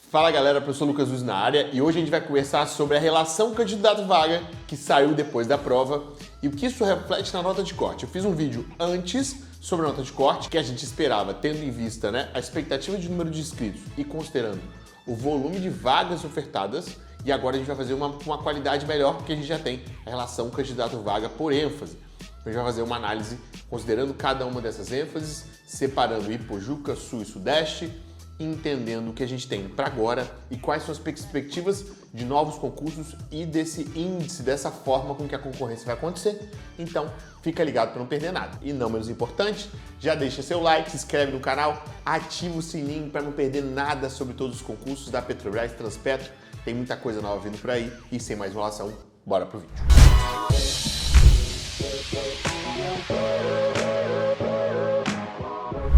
Fala galera, professor Lucas Luz na área e hoje a gente vai conversar sobre a relação candidato-vaga que saiu depois da prova e o que isso reflete na nota de corte. Eu fiz um vídeo antes sobre a nota de corte que a gente esperava, tendo em vista a expectativa de número de inscritos e considerando o volume de vagas ofertadas, e agora a gente vai fazer uma qualidade melhor porque a gente já tem a relação candidato-vaga por ênfase. A gente vai fazer uma análise considerando cada uma dessas ênfases, separando Ipojuca, Sul e Sudeste, entendendo o que a gente tem para agora e quais são as perspectivas de novos concursos e desse índice, dessa forma com que a concorrência vai acontecer. Então, fica ligado para não perder nada. E não menos importante, já deixa seu like, se inscreve no canal, ativa o sininho para não perder nada sobre todos os concursos da Petrobras, Transpetro. Tem muita coisa nova vindo por aí e sem mais enrolação, bora pro vídeo.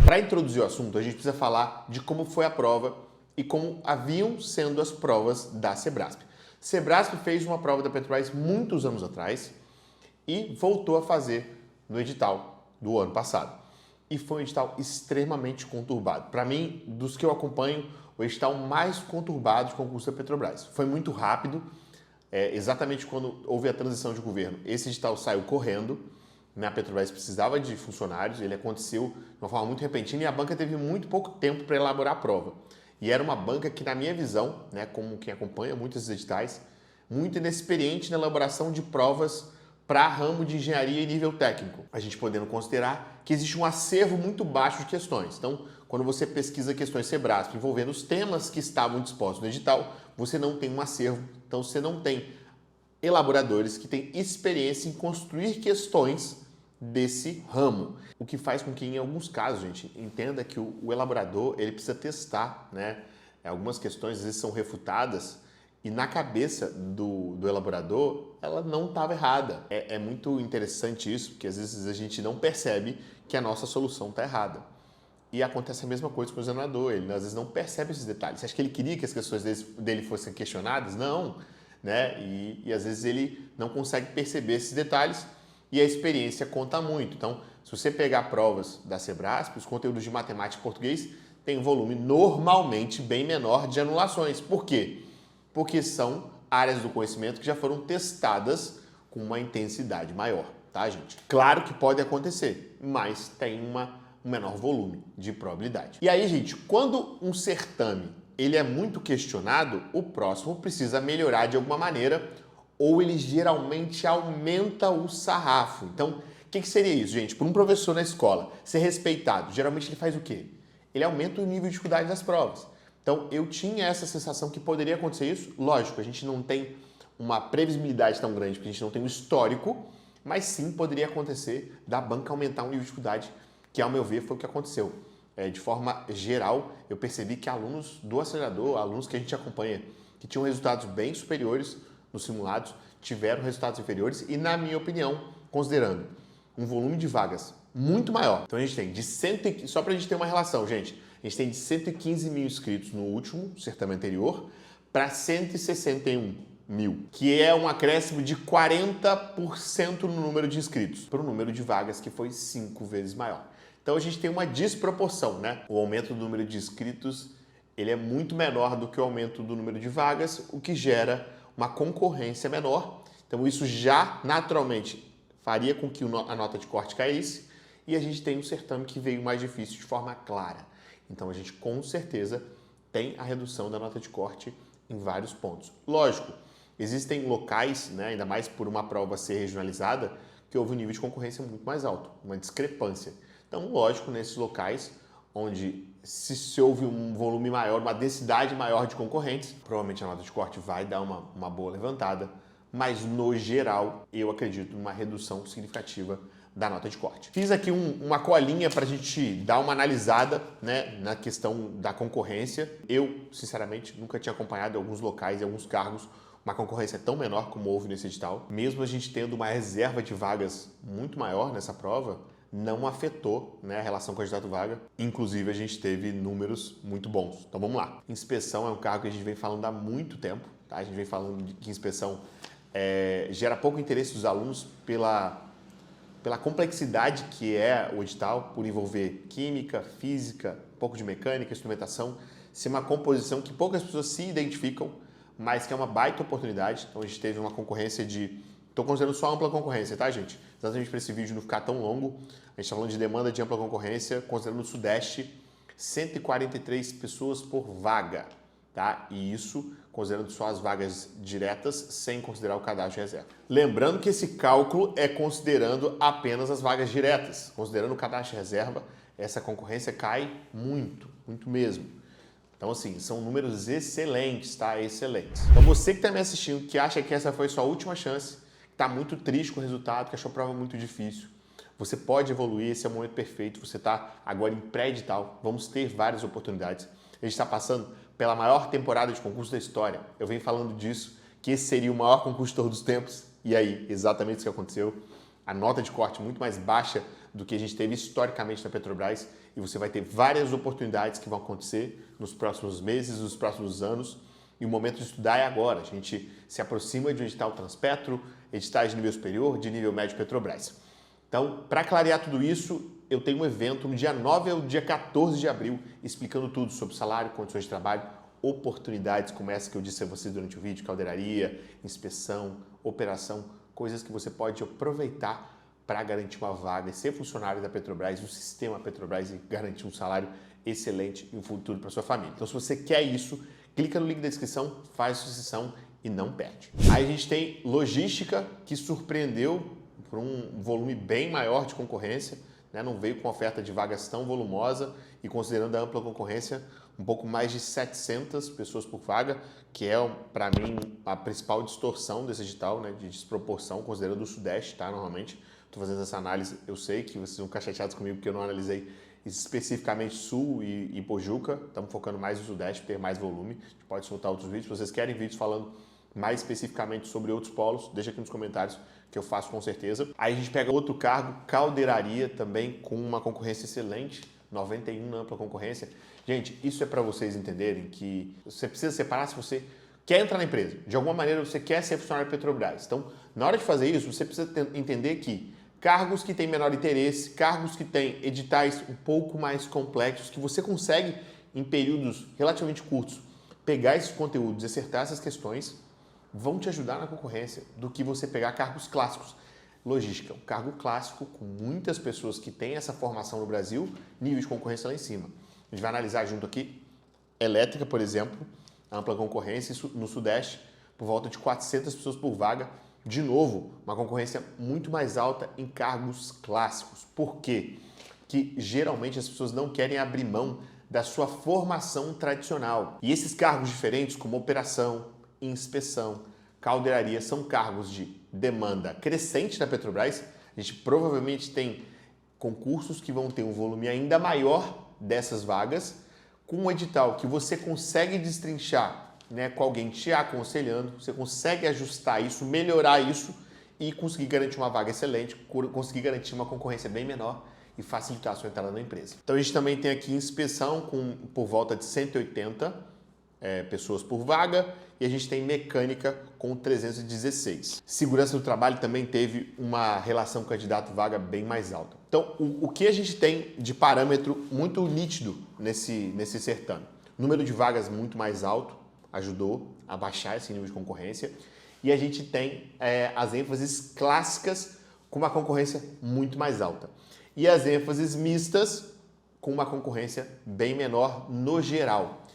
Para introduzir o assunto, a gente precisa falar de como foi a prova e como haviam sendo as provas da Sebrasp. Sebrasp fez uma prova da Petrobras muitos anos atrás e voltou a fazer no edital do ano passado. E foi um edital extremamente conturbado. Para mim, dos que eu acompanho, o edital mais conturbado de concurso da Petrobras. Foi muito rápido, exatamente quando houve a transição de governo. Esse edital saiu correndo. A Petrobras precisava de funcionários, ele aconteceu de uma forma muito repentina e a banca teve muito pouco tempo para elaborar a prova. E era uma banca que, na minha visão, como quem acompanha muitos editais, muito inexperiente na elaboração de provas para ramo de engenharia e nível técnico. A gente podendo considerar que existe um acervo muito baixo de questões. Então, quando você pesquisa questões Sebrasp envolvendo os temas que estavam dispostos no edital, você não tem um acervo, então você não tem elaboradores que têm experiência em construir questões desse ramo. O que faz com que, em alguns casos, gente, entenda que o elaborador ele precisa testar, Algumas questões às vezes são refutadas e na cabeça do elaborador ela não estava errada. É muito interessante isso, porque às vezes a gente não percebe que a nossa solução está errada. E acontece a mesma coisa com o examinador, ele às vezes não percebe esses detalhes. Você acha que ele queria que as questões dele fossem questionadas? Não. E às vezes ele não consegue perceber esses detalhes e a experiência conta muito. Então, se você pegar provas da Sebrasp, os conteúdos de matemática e português têm um volume normalmente bem menor de anulações. Por quê? Porque são áreas do conhecimento que já foram testadas com uma intensidade maior, tá, gente? Claro que pode acontecer, mas tem um menor volume de probabilidade. E aí, gente, quando um certame ele é muito questionado, o próximo precisa melhorar de alguma maneira ou ele geralmente aumenta o sarrafo. Então, o que seria isso, gente? Para um professor na escola ser respeitado, geralmente ele faz o quê? Ele aumenta o nível de dificuldade das provas. Então, eu tinha essa sensação que poderia acontecer isso. Lógico, a gente não tem uma previsibilidade tão grande, porque a gente não tem um histórico, mas sim poderia acontecer da banca aumentar o nível de dificuldade, que ao meu ver foi o que aconteceu. De forma geral, eu percebi que alunos do acelerador, alunos que a gente acompanha, que tinham resultados bem superiores nos simulados, tiveram resultados inferiores e, na minha opinião, considerando um volume de vagas muito maior. Então a gente tem só para a gente ter uma relação, gente, a gente tem de 115 mil inscritos no último certame anterior para 161 mil, que é um acréscimo de 40% no número de inscritos, para o número de vagas que foi 5 vezes maior. Então a gente tem uma desproporção, O aumento do número de inscritos ele é muito menor do que o aumento do número de vagas, o que gera uma concorrência menor. Então isso já naturalmente faria com que a nota de corte caísse e a gente tem um certame que veio mais difícil de forma clara. Então a gente com certeza tem a redução da nota de corte em vários pontos. Lógico, existem locais, ainda mais por uma prova ser regionalizada, que houve um nível de concorrência muito mais alto, uma discrepância. Então, lógico, nesses locais onde se houve um volume maior, uma densidade maior de concorrentes, provavelmente a nota de corte vai dar uma boa levantada, mas no geral eu acredito numa redução significativa da nota de corte. Fiz aqui uma colinha para a gente dar uma analisada na questão da concorrência. Eu, sinceramente, nunca tinha acompanhado em alguns locais e alguns cargos uma concorrência tão menor como houve nesse edital. Mesmo a gente tendo uma reserva de vagas muito maior nessa prova, não afetou a relação candidato-vaga. Inclusive, a gente teve números muito bons. Então, vamos lá. Inspeção é um cargo que a gente vem falando há muito tempo. Tá? A gente vem falando que inspeção gera pouco interesse dos alunos pela complexidade que é o edital, por envolver química, física, um pouco de mecânica, instrumentação. ser uma composição que poucas pessoas se identificam, mas que é uma baita oportunidade. Então a gente teve uma concorrência de... Estou considerando só ampla concorrência, tá, gente? Exatamente para esse vídeo não ficar tão longo. A gente está falando de demanda de ampla concorrência, considerando o Sudeste, 143 pessoas por vaga, tá? E isso considerando só as vagas diretas, sem considerar o cadastro de reserva. Lembrando que esse cálculo é considerando apenas as vagas diretas. Considerando o cadastro de reserva, essa concorrência cai muito, muito mesmo. Então, assim, são números excelentes, tá? Excelentes. Então, você que está me assistindo, que acha que essa foi sua última chance, está muito triste com o resultado, que achou a prova muito difícil, você pode evoluir, esse é o momento perfeito, você está agora em pré-edital, vamos ter várias oportunidades. A gente está passando pela maior temporada de concurso da história. Eu venho falando disso, que esse seria o maior concurso de todos os tempos. E aí, exatamente isso que aconteceu. A nota de corte muito mais baixa do que a gente teve historicamente na Petrobras. E você vai ter várias oportunidades que vão acontecer nos próximos meses, nos próximos anos. E o momento de estudar é agora. A gente se aproxima de um edital Transpetro, editais de nível superior, de nível médio Petrobras. Então, para clarear tudo isso, eu tenho um evento no dia 9 ao dia 14 de abril, explicando tudo sobre salário, condições de trabalho, oportunidades como essa que eu disse a vocês durante o vídeo, caldeiraria, inspeção, operação, coisas que você pode aproveitar para garantir uma vaga, ser funcionário da Petrobras, do sistema Petrobras e garantir um salário excelente e um futuro para sua família. Então, se você quer isso, clica no link da descrição, faz a sua inscrição e não perde. Aí a gente tem logística, que surpreendeu por um volume bem maior de concorrência, né? Não veio com oferta de vagas tão volumosa e considerando a ampla concorrência, um pouco mais de 700 pessoas por vaga, que é, para mim, a principal distorção desse edital, né? De desproporção, considerando o Sudeste, tá? Normalmente, estou fazendo essa análise, eu sei que vocês vão ficar chateados comigo porque eu não analisei especificamente Sul e Pojuca, estamos focando mais no Sudeste, ter mais volume, a gente pode soltar outros vídeos, se vocês querem vídeos falando mais especificamente sobre outros polos, deixa aqui nos comentários que eu faço com certeza. Aí a gente pega outro cargo, caldeiraria, também com uma concorrência excelente, 91 na ampla concorrência. Gente, isso é para vocês entenderem que você precisa separar se você quer entrar na empresa. De alguma maneira você quer ser funcionário da Petrobras. Então, na hora de fazer isso, você precisa entender que cargos que têm menor interesse, cargos que têm editais um pouco mais complexos, que você consegue, em períodos relativamente curtos, pegar esses conteúdos e acertar essas questões, vão te ajudar na concorrência do que você pegar cargos clássicos. Logística, um cargo clássico com muitas pessoas que têm essa formação no Brasil, nível de concorrência lá em cima. A gente vai analisar junto aqui, elétrica, por exemplo, ampla concorrência no Sudeste, por volta de 400 pessoas por vaga. De novo, uma concorrência muito mais alta em cargos clássicos. Por quê? Porque geralmente as pessoas não querem abrir mão da sua formação tradicional. E esses cargos diferentes, como operação, inspeção, caldeiraria, são cargos de demanda crescente da Petrobras. A gente provavelmente tem concursos que vão ter um volume ainda maior dessas vagas, com um edital que você consegue destrinchar, né, com alguém te aconselhando, você consegue ajustar isso, melhorar isso e conseguir garantir uma vaga excelente, conseguir garantir uma concorrência bem menor e facilitar a sua entrada na empresa. Então a gente também tem aqui inspeção por volta de 180 pessoas por vaga, e a gente tem mecânica com 316. Segurança do trabalho também teve uma relação candidato-vaga bem mais alta. Então, o que a gente tem de parâmetro muito nítido nesse certame? Número de vagas muito mais alto, ajudou a baixar esse nível de concorrência, e a gente tem as ênfases clássicas com uma concorrência muito mais alta. E as ênfases mistas com uma concorrência bem menor no geral.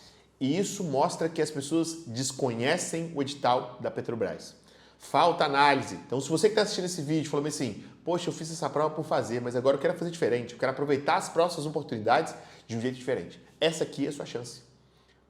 E isso mostra que as pessoas desconhecem o edital da Petrobras. Falta análise. Então, se você que está assistindo esse vídeo falando assim, poxa, eu fiz essa prova por fazer, mas agora eu quero fazer diferente, eu quero aproveitar as próximas oportunidades de um jeito diferente. Essa aqui é a sua chance.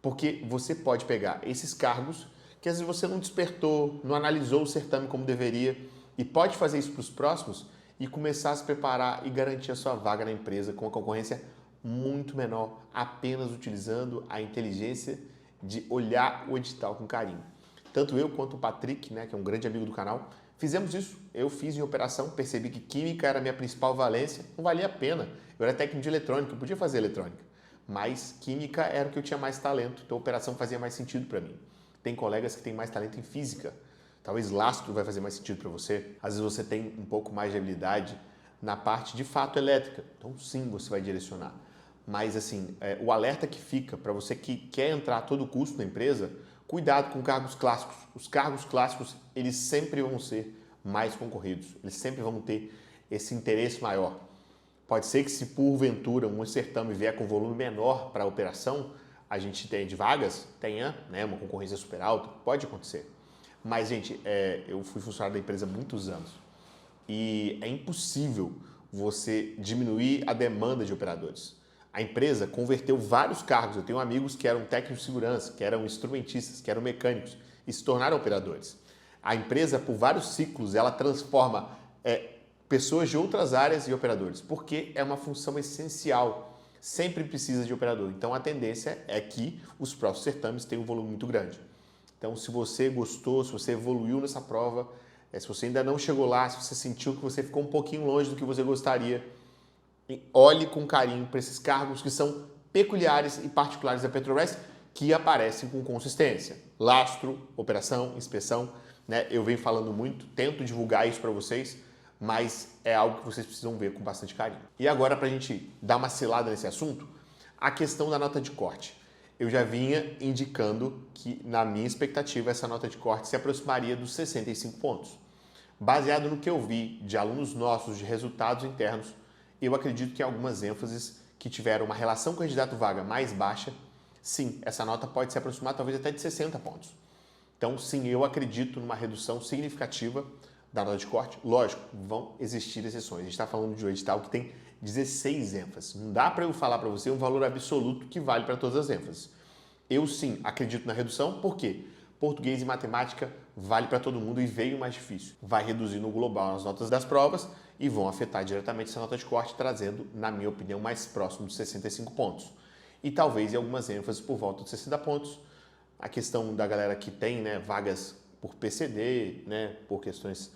Porque você pode pegar esses cargos que às vezes você não despertou, não analisou o certame como deveria, e pode fazer isso para os próximos e começar a se preparar e garantir a sua vaga na empresa com uma concorrência muito menor, apenas utilizando a inteligência de olhar o edital com carinho. Tanto eu quanto o Patrick, né, que é um grande amigo do canal, fizemos isso. Eu fiz em operação, percebi que química era a minha principal valência, não valia a pena. Eu era técnico de eletrônica, eu podia fazer eletrônica, mas química era o que eu tinha mais talento, então operação fazia mais sentido para mim. Tem colegas que têm mais talento em física, talvez lastro vai fazer mais sentido para você. Às vezes você tem um pouco mais de habilidade na parte de fato elétrica, então sim, você vai direcionar. Mas assim, o alerta que fica para você que quer entrar a todo custo na empresa, cuidado com cargos clássicos. Os cargos clássicos, eles sempre vão ser mais concorridos, eles sempre vão ter esse interesse maior. Pode ser que se porventura um certame vier com volume menor para a operação, a gente tenha de vagas, tenha, né, uma concorrência super alta, pode acontecer. Mas, gente, eu fui funcionário da empresa há muitos anos e é impossível você diminuir a demanda de operadores. A empresa converteu vários cargos. Eu tenho amigos que eram técnicos de segurança, que eram instrumentistas, que eram mecânicos e se tornaram operadores. A empresa, por vários ciclos, ela transforma pessoas de outras áreas em operadores, porque é uma função essencial. Sempre precisa de operador. Então, a tendência é que os próximos certames tenham um volume muito grande. Então, se você gostou, se você evoluiu nessa prova, se você ainda não chegou lá, se você sentiu que você ficou um pouquinho longe do que você gostaria, olhe com carinho para esses cargos que são peculiares e particulares da Petrobras, que aparecem com consistência. Lastro, operação, inspeção, né? Eu venho falando muito, tento divulgar isso para vocês, mas é algo que vocês precisam ver com bastante carinho. E agora, para a gente dar uma selada nesse assunto, a questão da nota de corte. Eu já vinha indicando que, na minha expectativa, essa nota de corte se aproximaria dos 65 pontos. Baseado no que eu vi de alunos nossos, de resultados internos, eu acredito que algumas ênfases que tiveram uma relação candidato-vaga mais baixa, sim, essa nota pode se aproximar talvez até de 60 pontos. Então, sim, eu acredito numa redução significativa da nota de corte. Lógico, vão existir exceções. A gente está falando de um edital que tem 16 ênfases. Não dá para eu falar para você um valor absoluto que vale para todas as ênfases. Eu, sim, acredito na redução, por quê? Português e matemática vale para todo mundo e veio mais difícil. Vai reduzir no global as notas das provas e vão afetar diretamente essa nota de corte, trazendo, na minha opinião, mais próximo de 65 pontos. E talvez em algumas ênfases por volta de 60 pontos. A questão da galera que tem, né, vagas por PCD, né, por questões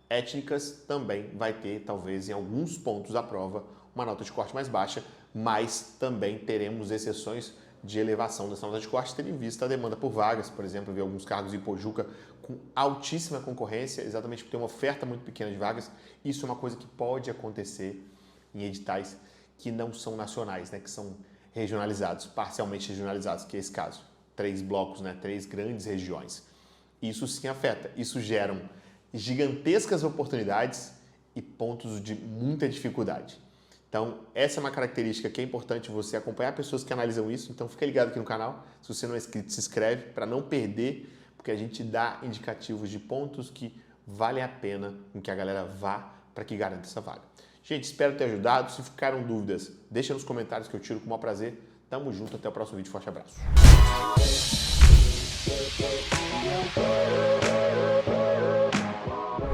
étnicas, também vai ter, talvez, em alguns pontos da prova, uma nota de corte mais baixa, mas também teremos exceções de elevação dessa nota de corte, tendo em vista a demanda por vagas. Por exemplo, eu vi alguns cargos em Pojuca com altíssima concorrência, exatamente porque tem uma oferta muito pequena de vagas. Isso é uma coisa que pode acontecer em editais que não são nacionais, né, que são regionalizados, parcialmente regionalizados, que é esse caso. 3 blocos, né, 3 grandes regiões. Isso sim afeta. Isso gera gigantescas oportunidades e pontos de muita dificuldade. Então, essa é uma característica que é importante você acompanhar pessoas que analisam isso. Então, fica ligado aqui no canal. Se você não é inscrito, se inscreve para não perder, porque a gente dá indicativos de pontos que valem a pena em que a galera vá para que garanta essa vaga. Gente, espero ter ajudado. Se ficaram dúvidas, deixa nos comentários que eu tiro com o maior prazer. Tamo junto, até o próximo vídeo. Forte abraço.